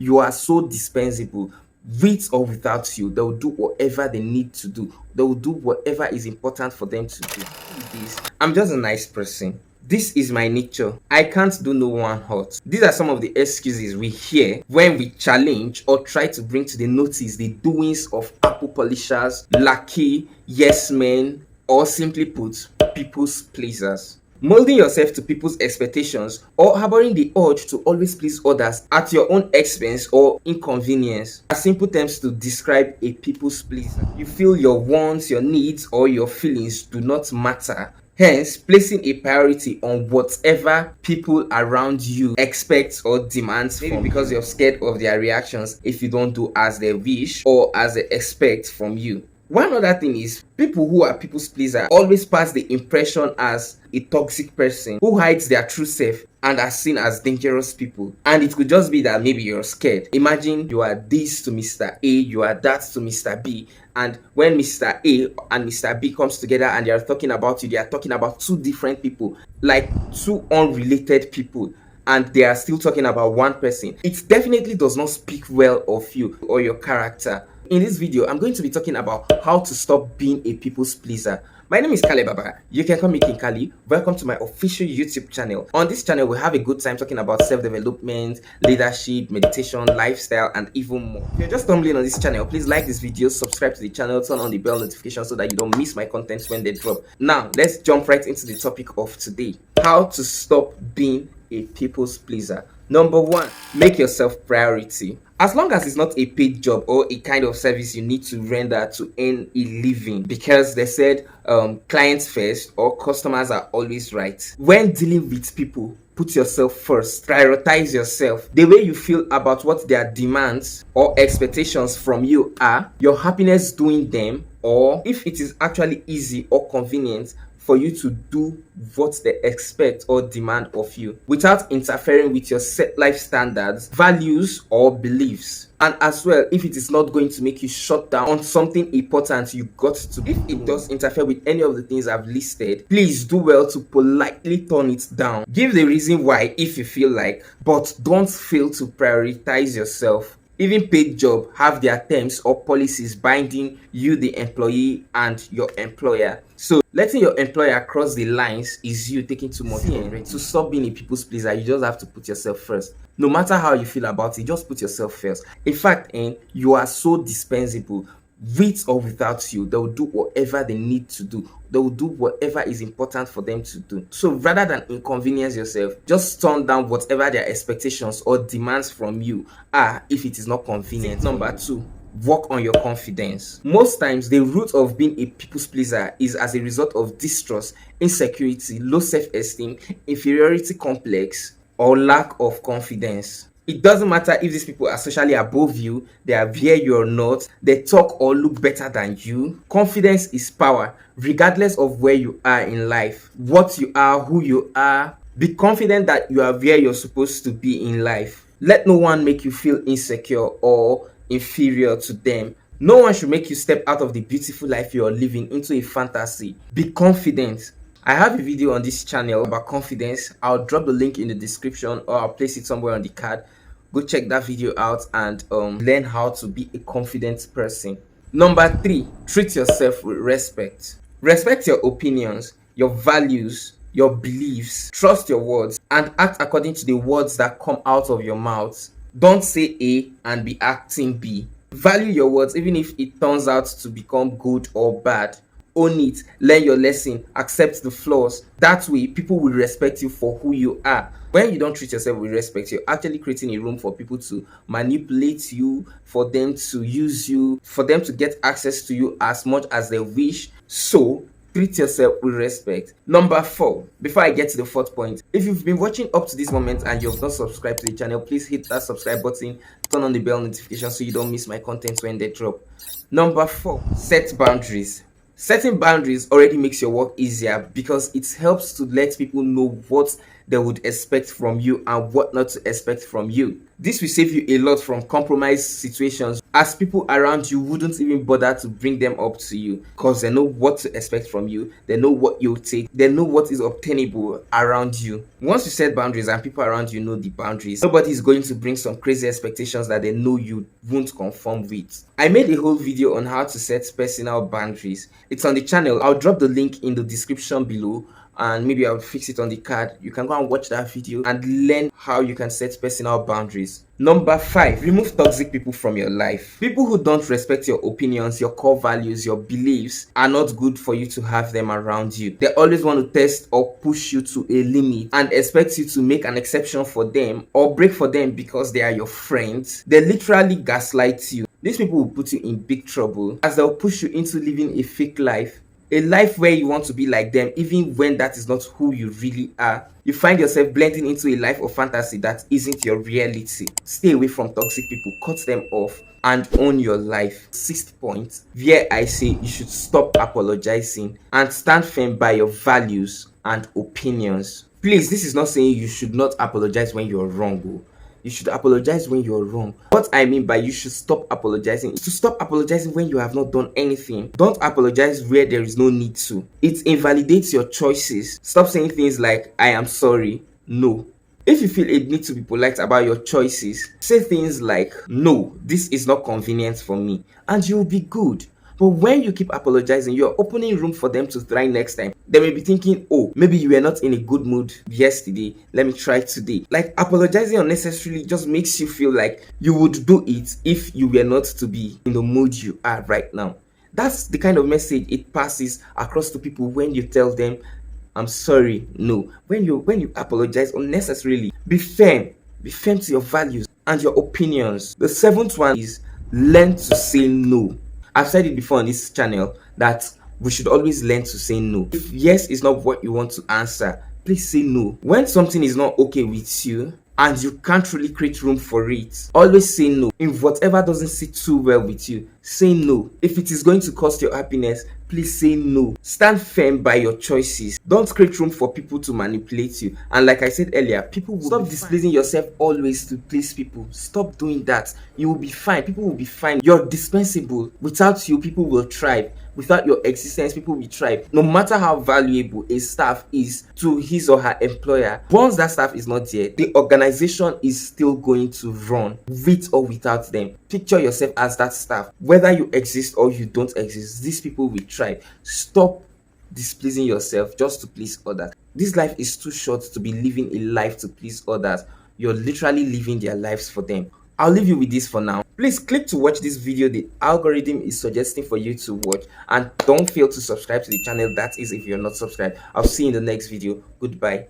You are so dispensable. With or without you, they will do whatever they need to do. They will do whatever is important for them to do. I'm just a nice person. This is my nature. I can't do no one hurt. These are some of the excuses we hear when we challenge or try to bring to the notice the doings of apple polishers, lackey, yes men, or simply put, people's pleasers. Molding yourself to people's expectations or harboring the urge to always please others at your own expense or inconvenience are simple terms to describe a people's pleaser. You feel your wants, your needs, or your feelings do not matter. Hence, placing a priority on whatever people around you expect or demand from you. Maybe because you're scared of their reactions if you don't do as they wish or as they expect from you. One other thing is, people who are people's pleaser always pass the impression as a toxic person who hides their true self and are seen as dangerous people. And it could just be that maybe you're scared. Imagine you are this to Mr. A, you are that to Mr. B, and when Mr. A and Mr. B comes together and they are talking about you, they are talking about two different people, like two unrelated people, and they are still talking about one person. It definitely does not speak well of you or your character. In this video, I'm going to be talking about how to stop being a people's pleaser. My name is Abah. You can call me King Kali. Welcome to my official YouTube channel. On this channel, we have a good time talking about self-development, leadership, meditation, lifestyle, and even more. If you're just stumbling on this channel, please like this video, subscribe to the channel, turn on the bell notification so that you don't miss my content when they drop. Now, let's jump right into the topic of today. How to stop being a people's pleaser. Number one, make yourself priority. As long as it's not a paid job or a kind of service you need to render to earn a living, because they said clients first or customers are always right. When dealing with people, put yourself first. Prioritize yourself. The way you feel about what their demands or expectations from you are, your happiness doing them, or if it is actually easy or convenient for you to do what they expect or demand of you without interfering with your set life standards, values, or beliefs. And as well, if it is not going to make you shut down on something important you got to do. If it does interfere with any of the things I've listed, please do well to politely turn it down. Give the reason why if you feel like, but don't fail to prioritize yourself. Even paid job have their terms or policies binding you, the employee, and your employer. So letting your employer cross the lines is you taking too much. To stop being a people's pleaser, you just have to put yourself first. No matter how you feel about it, just put yourself first. In fact, you are so dispensable. With or without you, they will do whatever they need to do. They will do whatever is important for them to do. So rather than inconvenience yourself, just turn down whatever their expectations or demands from you are if it is not convenient. Number two, work on your confidence. Most times, the root of being a people's pleaser is as a result of distrust, insecurity, low self-esteem, inferiority complex, or lack of confidence. It doesn't matter if these people are socially above you, they are where you're not, they talk or look better than you. Confidence is power, regardless of where you are in life, what you are, who you are. Be confident that you are where you're supposed to be in life. Let no one make you feel insecure or inferior to them. No one should make you step out of the beautiful life you're living into a fantasy. Be confident. I have a video on this channel about confidence. I'll drop the link in the description or I'll place it somewhere on the card. Go check that video out and learn how to be a confident person. Number three, treat yourself with respect. Respect your opinions, your values, your beliefs. Trust your words and act according to the words that come out of your mouth. Don't say A and be acting B. Value your words even if it turns out to become good or bad. Own it, learn your lesson, accept the flaws. That way, people will respect you for who you are. When you don't treat yourself with respect, you're actually creating a room for people to manipulate you, for them to use you, for them to get access to you as much as they wish. So, treat yourself with respect. Number four, before I get to the fourth point, if you've been watching up to this moment and you've not subscribed to the channel, please hit that subscribe button, turn on the bell notification so you don't miss my content when they drop. Number four, set boundaries. Setting boundaries already makes your work easier because it helps to let people know what they would expect from you and what not to expect from you. This will save you a lot from compromise situations, as people around you wouldn't even bother to bring them up to you because they know what to expect from you, they know what you'll take, they know what is obtainable around you. Once you set boundaries and people around you know the boundaries, nobody is going to bring some crazy expectations that they know you won't conform with. I made a whole video on how to set personal boundaries. It's on the channel. I'll drop the link in the description below, and maybe I'll fix it on the card. You can go and watch that video and learn how you can set personal boundaries. Number 5, remove toxic people from your life. People who don't respect your opinions, your core values, your beliefs are not good for you to have them around you. They always want to test or push you to a limit and expect you to make an exception for them or break for them because they are your friends. They literally gaslight you. These people will put you in big trouble, as they'll push you into living a fake life. A life where you want to be like them even when that is not who you really are. You find yourself blending into a life of fantasy that isn't your reality. Stay away from toxic people, cut them off, and own your life. 6th point, where I say you should stop apologizing and stand firm by your values and opinions. Please, this is not saying you should not apologize when you're wrong. You should apologize when you're wrong. What I mean by you should stop apologizing is to stop apologizing when you have not done anything. Don't apologize where there is no need to. It invalidates your choices. Stop saying things like, I am sorry. No. If you feel a need to be polite about your choices, say things like, no, this is not convenient for me, and you'll be good. But when you keep apologizing, you're opening room for them to try next time. They may be thinking, oh, maybe you were not in a good mood yesterday, let me try today. Like, apologizing unnecessarily just makes you feel like you would do it if you were not to be in the mood you are right now. That's the kind of message it passes across to people when you tell them, I'm sorry. No. When you apologize unnecessarily, be firm. Be firm to your values and your opinions. The 7th one is learn to say no. I've said it before on this channel that we should always learn to say no. If yes is not what you want to answer, please say no. When something is not okay with you and you can't really create room for it, always say no. If whatever doesn't sit too well with you, say no. If it is going to cost your happiness, please say no. Stand firm by your choices. Don't create room for people to manipulate you. And like I said earlier, people will stop displeasing yourself always to please people. Stop doing that. You will be fine. People will be fine. You're dispensable. Without you, people will thrive. Without your existence, people will thrive. No matter how valuable a staff is to his or her employer, once that staff is not there, the organization is still going to run with or without them. Picture yourself as that staff. Whether you exist or you don't exist, these people will thrive. Stop displeasing yourself just to please others. This life is too short to be living a life to please others. You're literally living their lives for them. I'll leave you with this for now. Please click to watch this video the algorithm is suggesting for you to watch, and don't fail to subscribe to the channel, that is if you're not subscribed. I'll see you in the next video. Goodbye.